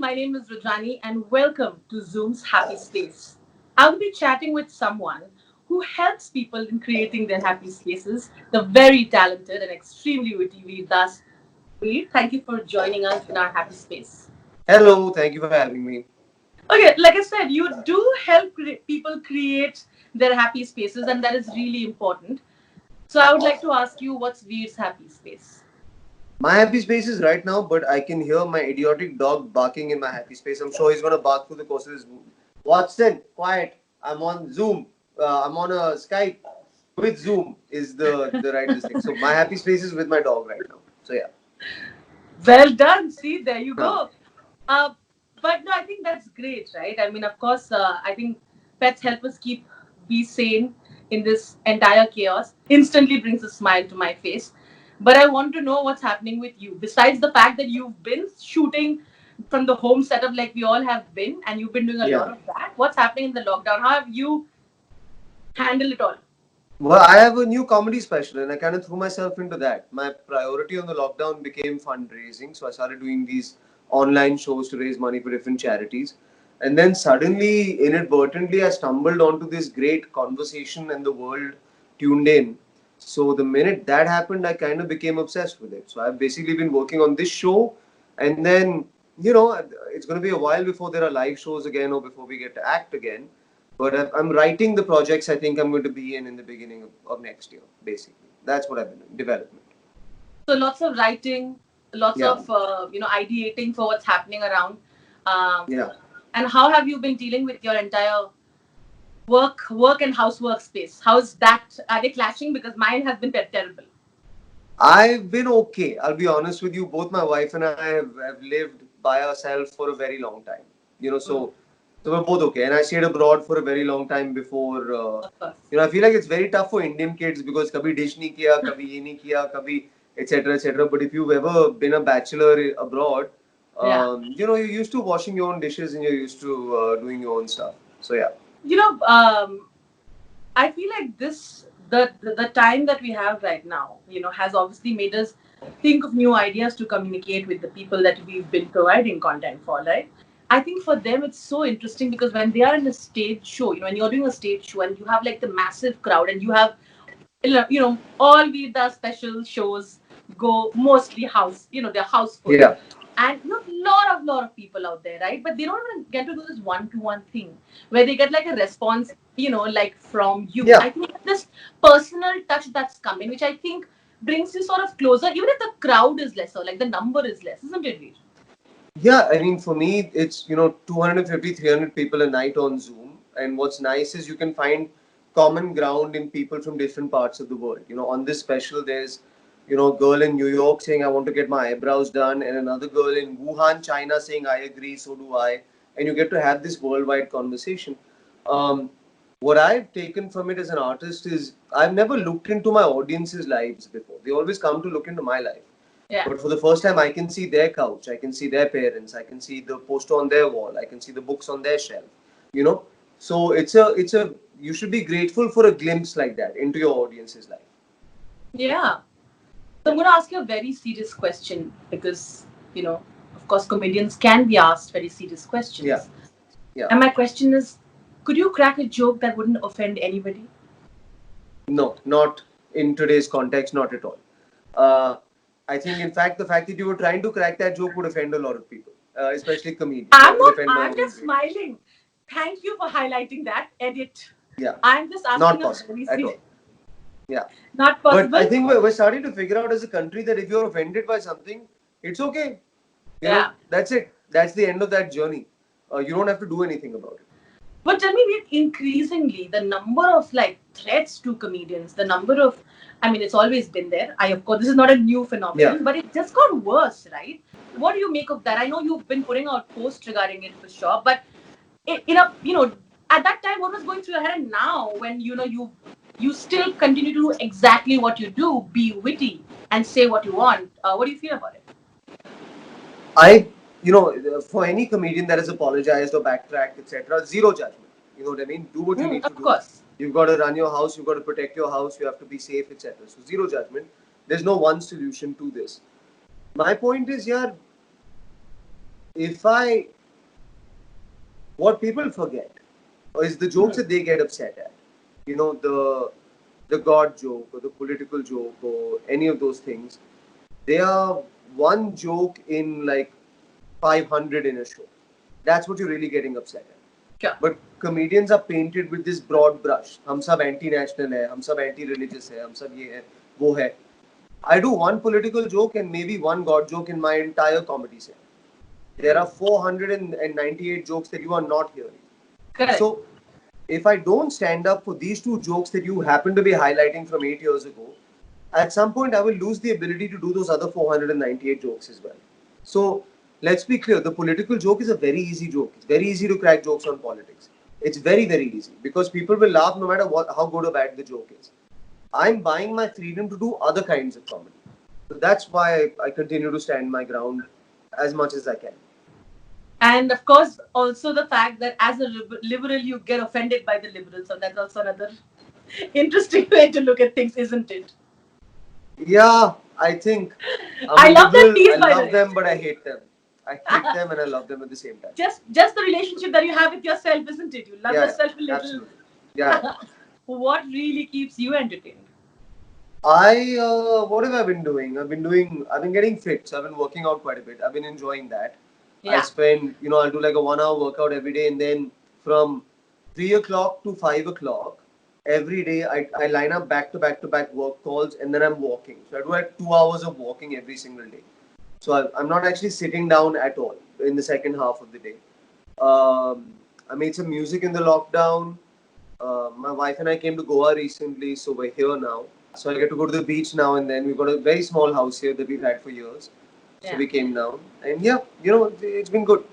My name is Rajani, and welcome to Zoom's Happy Space. I'll be chatting with someone who helps people in creating their happy spaces, the very talented and extremely witty Veer Das. Veer, thank you for joining us in our happy space. Hello, thank you for having me. Okay, like I said, you do help people create their happy spaces, and that is really important. So I would like to ask you, what's Veer's happy space? My happy space is right now, but I can hear my idiotic dog barking in my happy space. I'm sure he's gonna bark through the course of this movie. Watson, quiet. I'm on Zoom. I'm on a Skype with Zoom is the right this thing. So my happy space is with my dog right now. So yeah. Well done. See, there you Huh. go. Uh, but no, I think that's great, right? I mean, of course, I think pets help us be sane in this entire chaos. Instantly brings a smile to my face. But I want to know what's happening with you. Besides the fact that you've been shooting from the home setup like we all have been, and you've been doing a lot Yeah. of that. What's happening in the lockdown? How have you handled it all? Well, I have a new comedy special and I kind of threw myself into that. My priority on the lockdown became fundraising. So I started doing these online shows to raise money for different charities. And then suddenly, inadvertently, I stumbled onto this great conversation and the world tuned in. So the minute that happened, I kind of became obsessed with it. So I've basically been working on this show. And then, it's going to be a while before there are live shows again or before we get to act again. But I'm writing the projects I think I'm going to be in the beginning of next year, basically. That's what I've been doing, development. So lots of writing, lots Yeah, of ideating for what's happening around. Um, yeah. and how have you been dealing with your entire work and housework space? How's that? Are they clashing? Because mine has been terrible. I've been okay. I'll be honest with you. Both my wife and I have lived by ourselves for a very long time. You know, Mm, so we're both okay. And I stayed abroad for a very long time before. of course. I feel like it's very tough for Indian kids because kabhi dish nahi kiya, kabhi ye nahi kiya, kabhi etc. etc. But if you've ever been a bachelor abroad, Yeah. you're used to washing your own dishes and you're used to doing your own stuff. So yeah. You know, I feel like the time that we have right now, has obviously made us think of new ideas to communicate with the people that we've been providing content for, right? I think for them it's so interesting because when they are in a stage show, when you're doing a stage show and you have like the massive crowd and you have all the special shows go mostly house, they're house full. Yeah. And lot of people out there, right? But they don't even get to do this one-to-one thing where they get like a response, like from you. Yeah. I think this personal touch that's coming, which I think brings you sort of closer, even if the crowd is lesser, like the number is less, isn't it, Veer? Yeah, I mean, for me, it's 250, 300 people a night on Zoom, and what's nice is you can find common ground in people from different parts of the world. On this special, there's a girl in New York saying I want to get my eyebrows done, and another girl in Wuhan, China saying I agree, so do I, and you get to have this worldwide conversation. Um, what I've taken from it as an artist is I've never looked into my audience's lives before. They always come to look into my life. Yeah. But for the first time, I can see their couch, I can see their parents, I can see the poster on their wall, I can see the books on their shelf. You know, so it's a you should be grateful for a glimpse like that into your audience's life. Yeah. So I'm going to ask you a very serious question because, of course, comedians can be asked very serious Yeah, questions. yeah. And my question is, could you crack a joke that wouldn't offend anybody? No, not in today's context, not at all. Uh, I think, in fact, the fact that you were trying to crack that joke would offend a lot of people, especially comedians. I I'm would not, offend my I'm own just brain. smiling. Thank you for highlighting that. Edit. Yeah, I'm just not asking a possible very at serious, all. Yeah. not But I possible. think we're starting to figure out as a country that if you're offended by something, it's okay. Yeah. That's it. That's the end of that journey. You don't have to do anything about it. But tell me, increasingly, the number of like threats to comedians, the number of, I mean, it's always been there. Of course, this is not a new Yeah. phenomenon, but it just got worse, right? What do you make of that? I know you've been putting out posts regarding it for sure, but at that time, what was going through your head? And now, when you still continue to do exactly what you do, be witty and say what you want. What do you feel about it? I, for any comedian that has apologized or backtracked, etc., zero judgment. You know what I mean? Do what you need to Of do. course. You've got to run your house. You've got to protect your house. You have to be safe, etc. So zero judgment. There's no one solution to this. My point is, yeah, if I What people forget is the jokes that they get upset at. You know, the God joke or the political joke or any of those things. They are one joke in like 500 in a show. That's what you're really getting upset at. Sure. But comedians are painted with this broad brush. हम सब anti-national है, हम सब anti-religious है, हम सब ये है, वो है. I do one political joke and maybe one God joke in my entire comedy set. There are 498 jokes that you are not hearing. Correct. So, if I don't stand up for these two jokes that you happen to be highlighting from 8 years ago, at some point I will lose the ability to do those other 498 jokes as well. So, let's be clear, the political joke is a very easy joke. It's very easy to crack jokes on politics. It's very, very easy because people will laugh no matter how good or bad the joke is. I'm buying my freedom to do other kinds of comedy. So that's why I continue to stand my ground as much as I can. And of course, also the fact that as a liberal, you get offended by the liberals. So that's also another interesting way to look at things, isn't it? Yeah, I think I love that piece, I by the love way. them, but I hate them. I hate them and I love them at the same time. Just the relationship that you have with yourself, isn't it? You love yourself a little. Absolutely. Yeah. What really keeps you entertained? What have I been doing? I've been getting fit. So I've been working out quite a bit. I've been enjoying that. Yeah. I spend, I'll do like a 1 hour workout every day, and then from 3 o'clock to 5 o'clock every day, I line up back to back to back work calls, and then I'm walking. So I do like 2 hours of walking every single day. So I'm not actually sitting down at all in the second half of the day. I made some music in the lockdown. My wife and I came to Goa recently, so we're here now. So I get to go to the beach now and then. We've got a very small house here that we've had for years. So Yeah. we came down. And yeah, it's been good.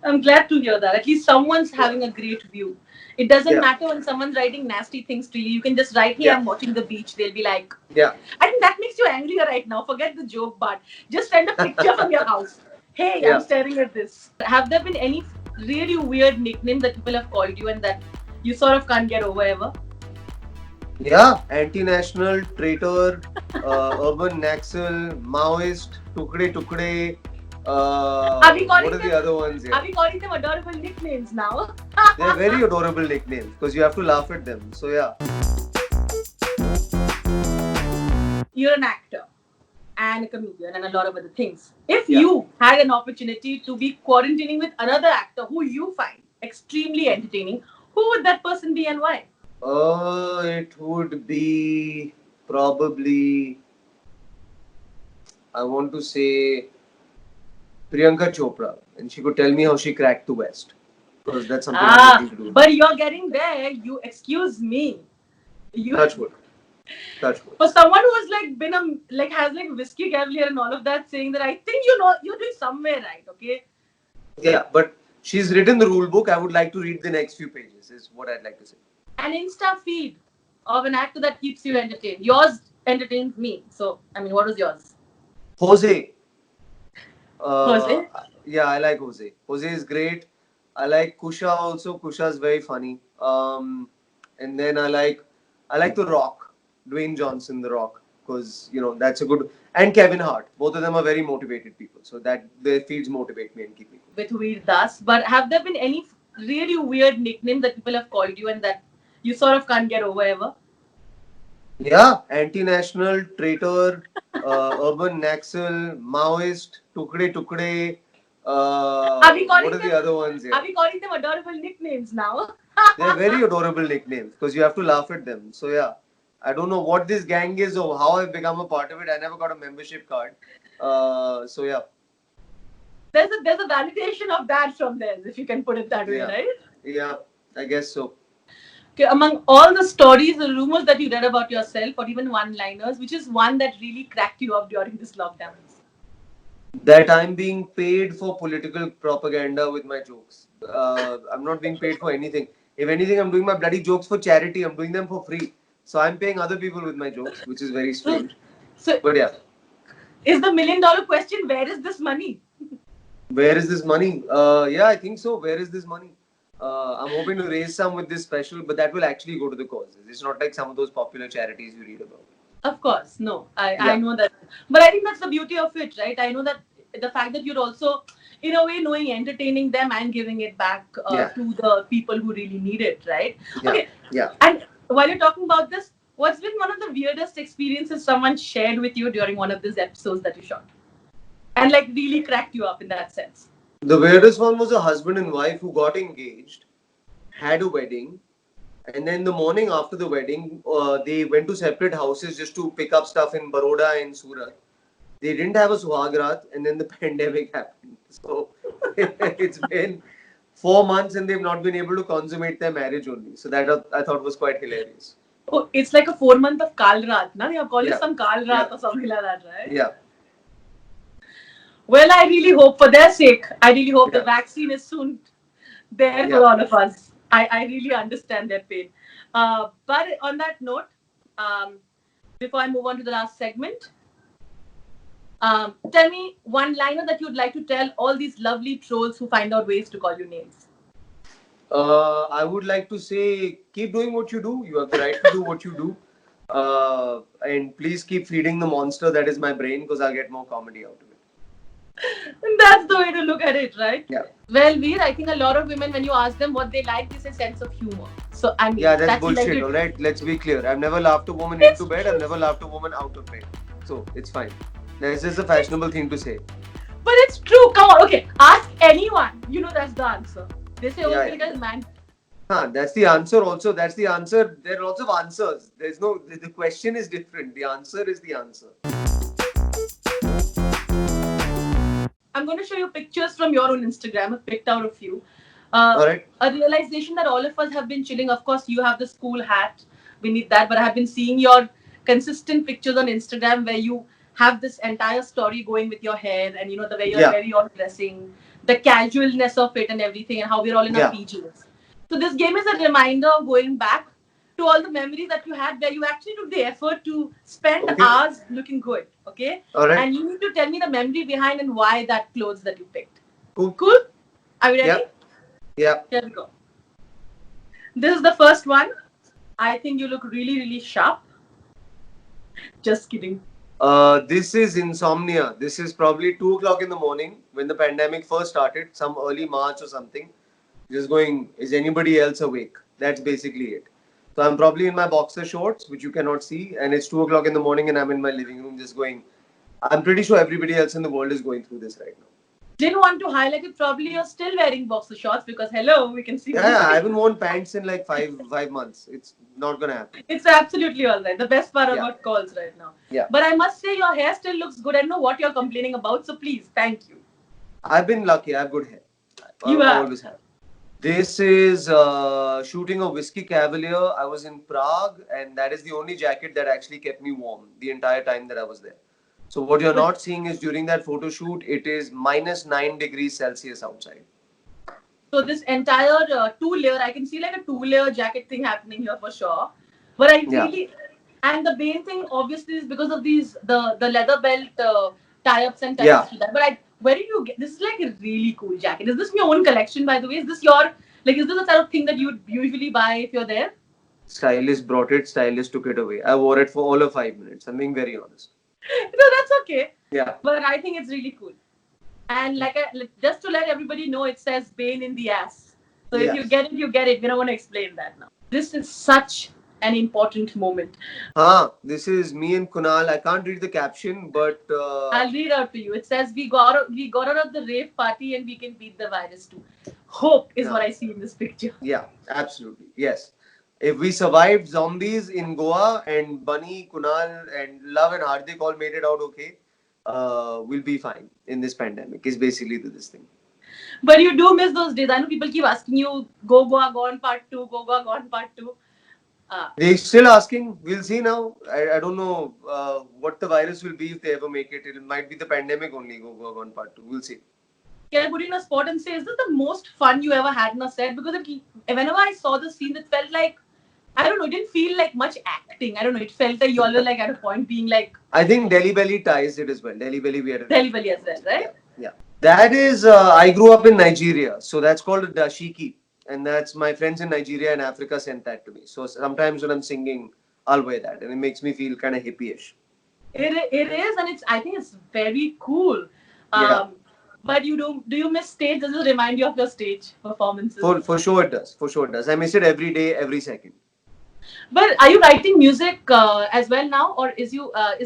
I'm glad to hear that. At least someone's having a great view. It doesn't Yeah. matter when someone's writing nasty things to you. You can just write, hey, Yeah. I'm watching the beach. They'll be like, Yeah. I think that makes you angrier right now. Forget the joke part. Just send a picture from your house. Hey, Yeah. I'm staring at this. Have there been any really weird nickname that people have called you and that you sort of can't get over ever? Yeah, anti-national, traitor, urban naxal, Maoist, tukde tukde. Are we calling What are the them- other ones here? Are we calling them adorable nicknames now? They're very adorable nicknames because you have to laugh at them. So yeah. You're an actor and a comedian and a lot of other things. If Yeah. you had an opportunity to be quarantining with another actor who you find extremely entertaining, who would that person be and why? It would be probably, I want to say, Priyanka Chopra, and she could tell me how she cracked the West, because that's something I'm looking to do. But you're getting there. You excuse me. You Touch wood. Touch wood. for someone who has has whiskey cavalier and all of that, saying that I think you're doing somewhere right. Okay. Yeah, but she's written the rule book. I would like to read the next few pages. Is what I'd like to say. An Insta feed of an actor that keeps you entertained. Yours entertains me. So I mean, what was yours? Jose. Jose? Yeah, I like Jose. Jose is great. I like Kusha also. Kusha is very funny. And then I like The Rock, Dwayne Johnson, The Rock, because that's a good. And Kevin Hart. Both of them are very motivated people. So that their feeds motivate me and keep me going. With Veer Das. But have there been any really weird nickname that people have called you and that you sort of can't get over ever? Yeah, anti-national, traitor, urban naxal, Maoist, tukde tukde. Are we calling What are them- the other ones here? Are we calling them adorable nicknames now? They're very adorable nicknames because you have to laugh at them. So yeah, I don't know what this gang is or how I've become a part of it. I never got a membership card. So yeah, There's a validation of that from theirs, if you can put it that way, Yeah. right? yeah, I guess so. Okay, among all the stories, the rumors that you read about yourself, or even one-liners, which is one that really cracked you up during this lockdown? That I'm being paid for political propaganda with my jokes. I'm not being paid for anything. If anything, I'm doing my bloody jokes for charity. I'm doing them for free. So I'm paying other people with my jokes, which is very strange. So, But yeah, is the million-dollar question, where is this money? where is this money? Yeah, I think so. Where is this money? I'm hoping to raise some with this special, but that will actually go to the causes. It's not like some of those popular charities you read about. Of course, no. I Yeah. know that. But I think that's the beauty of it, right? I know that the fact that you're also, in a way, knowing entertaining them and giving it back Yeah. to the people who really need it, right? Yeah. Okay. Yeah. And while you're talking about this, what's been one of the weirdest experiences someone shared with you during one of these episodes that you shot, and like really cracked you up in that sense? The weirdest one was a husband and wife who got engaged, had a wedding, and then the morning after the wedding, they went to separate houses just to pick up stuff in Baroda and Surat. They didn't have a Suhagrat, and then the pandemic happened. So it's been 4 months, and they've not been able to consummate their marriage only. So that I thought was quite hilarious. Oh, it's like a 4 month of Kal Raat, na? They have called it Yeah. some Kal Yeah. Raat or something like that, right? Yeah. Well, I really hope for their sake, I really hope the Yeah. vaccine is soon there for Yeah. all of us. I really understand their pain. But on that note, um, before I move on to the last segment, tell me one liner that you'd like to tell all these lovely trolls who find out ways to call you names. I would like to say, keep doing what you do. You have the right to do what you do. And please keep feeding the monster that is my brain, because I'll get more comedy out of it. And that's the way to look at it, right? Yeah. Well, Veer, I think a lot of women, when you ask them what they like, they say sense of humor. So, I mean, Yeah, that's bullshit, legit. alright? Let's be clear. I've never laughed a woman into bed, I've never laughed a woman out of bed. So, it's fine. That's just a fashionable thing to say. But it's true. Come on. Okay. Ask anyone. You know that's the answer. They say, oh, Yeah, Tilka is man. That's the answer also. That's the answer. There are lots of answers. There's no, the question is different. The answer is the answer. I'm going to show you pictures from your own Instagram. I've picked out a few. Alright? A realization that all of us have been chilling. Of course, you have the school hat beneath that, but I have been seeing your consistent pictures on Instagram where you have this entire story going with your hair and, you know, the way you're Yeah. very all dressing, the casualness of it and everything, and how we're all in our Yeah. PJs. So, this game is a reminder of going back to all the memories that you had where you actually took the effort to spend Okay. hours looking good. Okay? Alright? And you need to tell me the memory behind and why that clothes that you picked. Cool. Cool? Are we ready? Yeah. Yeah. Here we go. This is the first one. I think you look really, really sharp. Just kidding. This is insomnia. This is probably 2 o'clock in the morning when the pandemic first started, some early March or something. Just going, is anybody else awake? That's basically it. So I'm probably in my boxer shorts, which you cannot see, and it's 2 o'clock in the morning and I'm in my living room just going, I'm pretty sure everybody else in the world is going through this right now. Didn't want to highlight it. Probably you're still wearing boxer shorts because hello, we can see. Yeah, I haven't worn pants in like five months. It's not gonna happen. It's absolutely all right. The best part Yeah. about calls right now. Yeah. But I must say your hair still looks good. I know what you're complaining about, so please, thank you. I've been lucky. I have good hair. You I have. always have. This is shooting a Whiskey Cavalier. I was in Prague, and that is the only jacket that actually kept me warm the entire time that I was there. So what you're not seeing is during that photo shoot, it is minus 9 degrees Celsius outside. So this entire two-layer, I can see like a two-layer jacket thing happening here for sure. But I Yeah. really, and the main thing obviously is because of these the leather belt tie-ups and ties Yeah. to that. But where did you get this? Is like a really cool jacket. Is this your own collection, by the way? Is this your is this the type of thing that you would usually buy if you're there? Stylist brought it, stylist took it away. I wore it for all of 5 minutes. I'm being very honest. No, that's okay. Yeah. But I think it's really cool. And just to let everybody know, it says Bane in the ass. So if Yes. you get it, you get it. We don't want to explain that now. This is such an important moment. This is me and Kunal. I can't read the caption, but I'll read out to you. It says we got out of the rave party and we can beat the virus too. Hope is Yeah. what I see in this picture. yeah, absolutely. Yes. If we survived zombies in Goa and Bunny, Kunal, and Love and Hardik all made it out okay, we'll be fine in this pandemic. Is basically this thing. But you do miss those days. I know people keep asking you, go Goa gone part 2, go Goa gone part 2. They're still asking. We'll see now. I don't know what the virus will be if they ever make it. It might be the pandemic only. Go on part 2. We'll see. Can I put you in a spot and say, is this the most fun you ever had in a set? Because whenever I saw the scene, it felt like, I don't know, it didn't feel like much acting. I don't know, it felt like you all were like at a point being like I think Delhi Belly ties it as well. Delhi Belly we had. Delhi Belly as well, right? Yeah. That is, I grew up in Nigeria. So that's called a dashiki. And that's my friends in Nigeria and Africa sent that to me. So sometimes when I'm singing, I'll wear that. And it makes me feel kind of hippie-ish. It is, and I think it's very cool. Yeah. But do you miss stage? Does it remind you of your stage performances? For sure it does. For sure it does. I miss it every day, every second. But are you writing music as well now, or is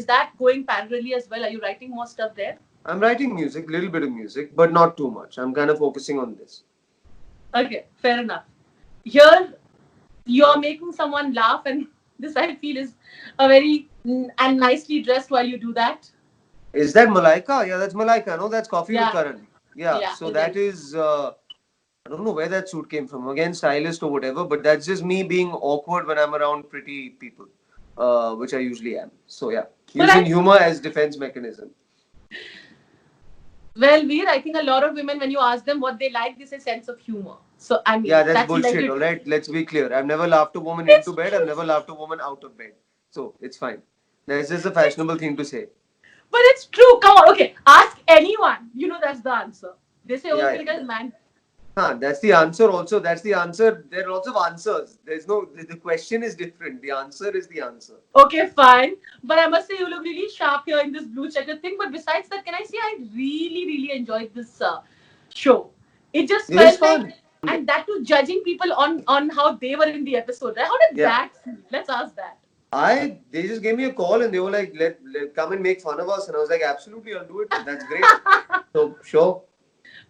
that going parallelly as well? Are you writing more stuff there? I'm writing music, little bit of music, but not too much. I'm kind of focusing on this. Okay, fair enough. Here, you're making someone laugh, and this I feel is a very and nicely dressed while you do that. Is that Malaika? Yeah, that's Malaika. No, that's Coffee with Yeah, Karan. Yeah, yeah, so it that is. is. I don't know where that suit came from. Again, stylist or whatever, but that's just me being awkward when I'm around pretty people, which I usually am. So yeah, But using humor as defense mechanism. well, Veer, I think a lot of women, when you ask them what they like, they say sense of humor. So I Yeah, mean, that's that's bullshit. legit. All right, let's be clear. I've never laughed a woman into It's bed. I've true. never laughed a woman out of bed. So it's fine. That's just a It's, fashionable thing to say. but it's true. Come on. Okay. Ask anyone. You know that's the answer. They say, oh, Yeah, because yeah. man. Huh, that's the answer also. That's the answer. There are lots of answers. There's no, the question is different. The answer is the answer. Okay, fine. But I must say, you look really sharp here in this blue checker thing. But besides that, can I say I really, really enjoyed this show? It just It is felt like, fun. and that too, judging people on how they were in the episode. Right? How did Yeah. that feel? Let's ask that. They just gave me a call and they were like, let come and make fun of us. And I was like, absolutely, I'll do it. That's great. So, sure.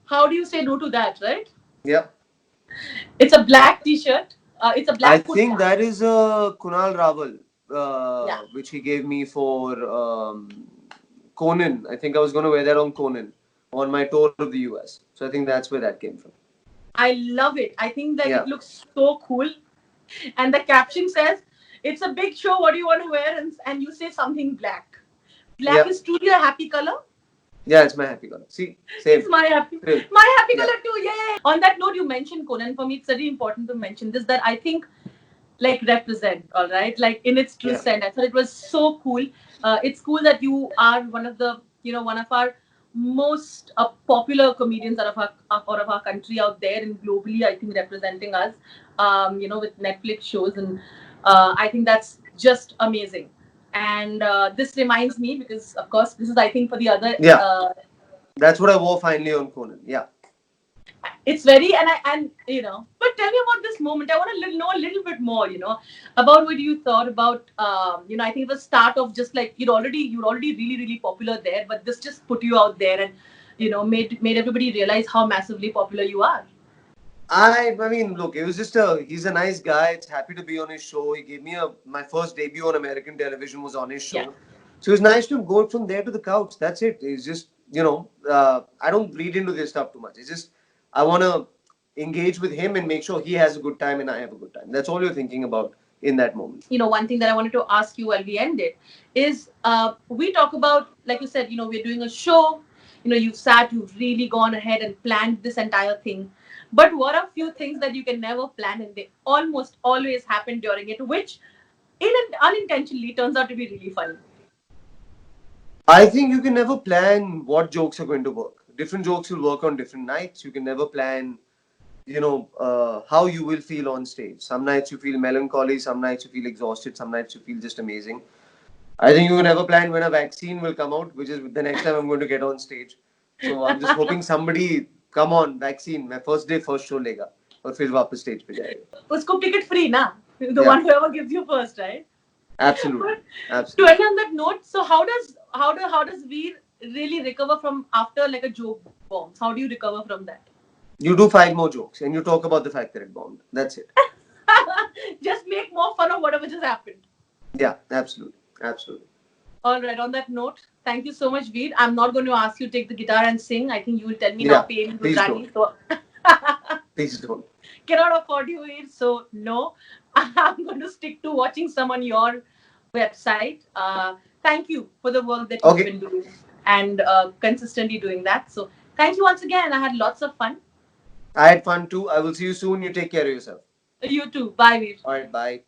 How do you say no to that? Right? Yeah. It's a black T-shirt. It's a I black think kurta. that is Kunal Raval, Yeah. which he gave me for Conan. I think I was going to wear that on Conan on my tour of the US. So I think that's where that came from. I love it. I think that Yeah. it looks so cool. And the caption says, "It's a big show. What do you want to wear?" And you say something black. Black Yeah. is truly a happy color. Yeah, it's my happy color. See, It's same. Thrill. my happy Yeah. color too. Yay! On that note, you mentioned Conan. For me, it's very important to mention this that I think like represent, all right, like in its true Yeah. sense. I thought it was so cool. It's cool that you are one of the one of our most popular comedians out of our country out there and globally. I think representing us, with Netflix shows, and I think that's just amazing. And this reminds me because of course this is I think for the other Yeah. That's what I wore finally on Conan. Yeah. it's very and but tell me about this moment. I want to know a little bit more about what you thought about I think it was start of just like you're already really really popular there, but this just put you out there and made everybody realize how massively popular you are. I mean, look, it was just he's a nice guy. It's happy to be on his show. He gave me my first debut on American television was on his Yeah. show. So it was nice to go from there to the couch. That's it. It's just, I don't read into this stuff too much. It's just, I want to engage with him and make sure he has a good time and I have a good time. That's all you're thinking about in that moment. One thing that I wanted to ask you while we end it is we talk about, like you said, we're doing a show, you've really gone ahead and planned this entire thing. But what are few things that you can never plan and they almost always happen during it, which unintentionally turns out to be really funny? I think you can never plan what jokes are going to work. Different jokes will work on different nights. You can never plan how you will feel on stage. Some nights you feel melancholy, some nights you feel exhausted, some nights you feel just amazing. I think you can never plan when a vaccine will come out, which is the next time I'm going to get on stage. So I'm just hoping somebody, come on, vaccine, my first day, first show lega. और फिर वापस stage पे जाएगा. Usko ticket free, na? The Yeah. one whoever gives you first, right? Absolutely. But to Absolutely. end on that note, so how does Veer really recover from after like a joke bombs? How do you recover from that? You do 5 more jokes and you talk about the fact that it bombed. That's it. Just make more fun of whatever just happened. Yeah, absolutely. Absolutely. All right. On that note, thank you so much, Veer. I'm not going to ask you to take the guitar and sing. I think you will tell me now, Yeah, pay me please Gujarati. don't. So Please don't. cannot afford you, Veer. So no, I'm going to stick to watching some on your website. Thank you for the work that you've Okay. been doing and consistently doing that. So thank you once again. I had lots of fun. I had fun too. I will see you soon. You take care of yourself. You too. Bye, Veer. All right, bye.